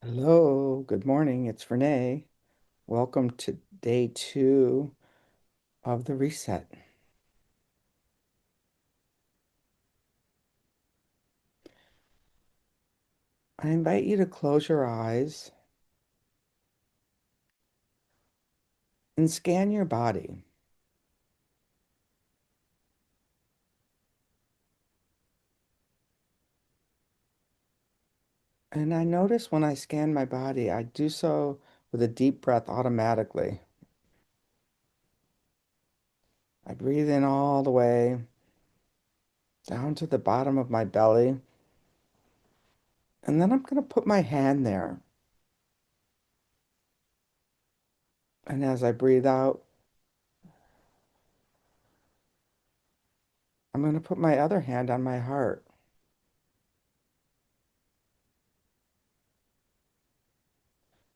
Hello, good morning. It's Renee. Welcome to day two of the reset. I invite you to close your eyes and scan your body. And I notice when I scan my body, I do so with a deep breath automatically. I breathe in all the way down to the bottom of my belly. And then I'm going to put my hand there. And as I breathe out, I'm going to put my other hand on my heart.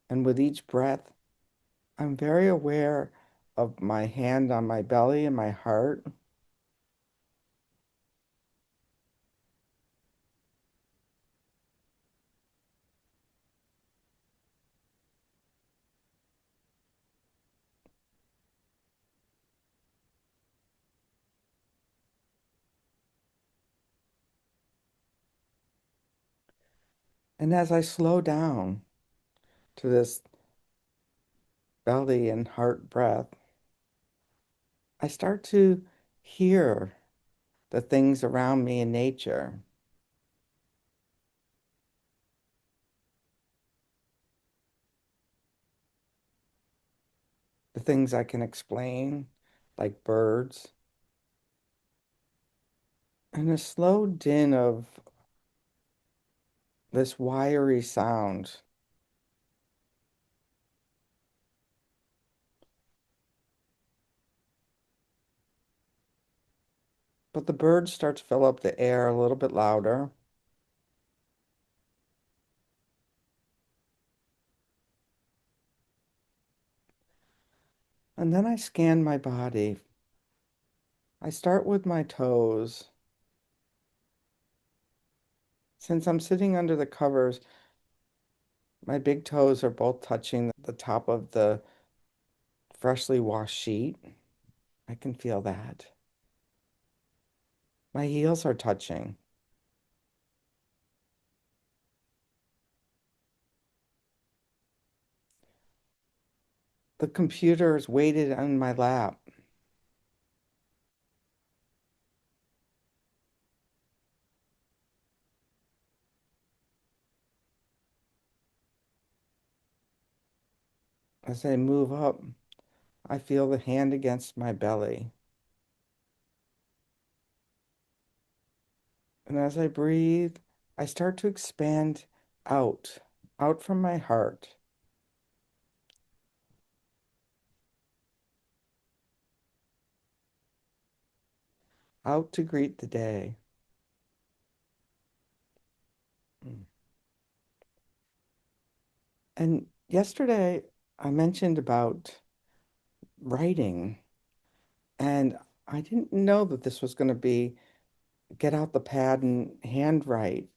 And with each breath, I'm very aware of my hand on my belly and my heart. And as I slow down to this belly and heart breath, I start to hear the things around me in nature, the things I can explain, like birds, and a slow din of this wiry sound. But the birds start to fill up the air a little bit louder. And then I scan my body. I start with my toes. Since I'm sitting under the covers, my big toes are both touching the top of the freshly washed sheet. I can feel that. My heels are touching. The computer is weighted on my lap. As I move up, I feel the hand against my belly. And as I breathe, I start to expand out, out from my heart, out to greet the day. And yesterday, I mentioned about writing, and I didn't know that this was going to be get out the pad and handwrite.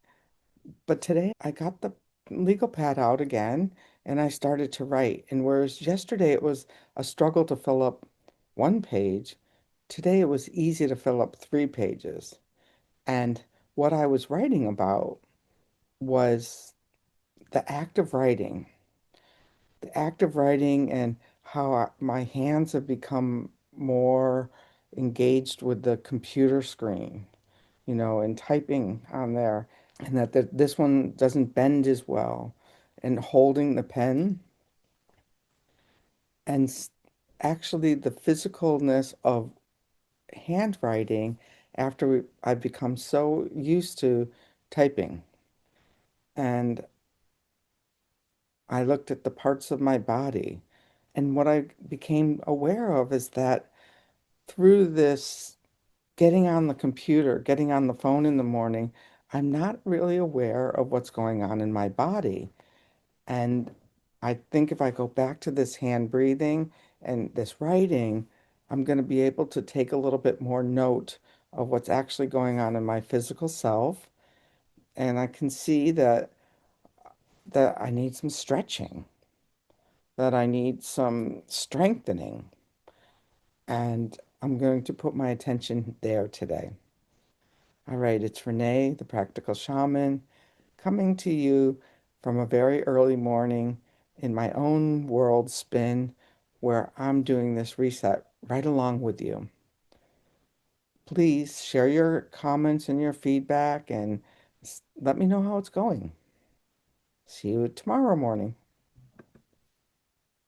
But today I got the legal pad out again and I started to write. And whereas yesterday it was a struggle to fill up one page, today it was easy to fill up 3 pages. And what I was writing about was the act of writing, the act of writing and how my hands have become more engaged with the computer screen, and typing on there. And that this one doesn't bend as well. And holding the pen and actually the physicalness of handwriting after I've become so used to typing. And I looked at the parts of my body. And what I became aware of is that through this getting on the computer, getting on the phone in the morning, I'm not really aware of what's going on in my body. And I think if I go back to this hand breathing and this writing, I'm going to be able to take a little bit more note of what's actually going on in my physical self. And I can see that that I need some stretching, that I need some strengthening, and I'm going to put my attention there today. All right, it's Renee, the practical shaman, coming to you from a very early morning in my own world spin where I'm doing this reset right along with you. Please share your comments and your feedback and let me know how it's going. See you tomorrow morning.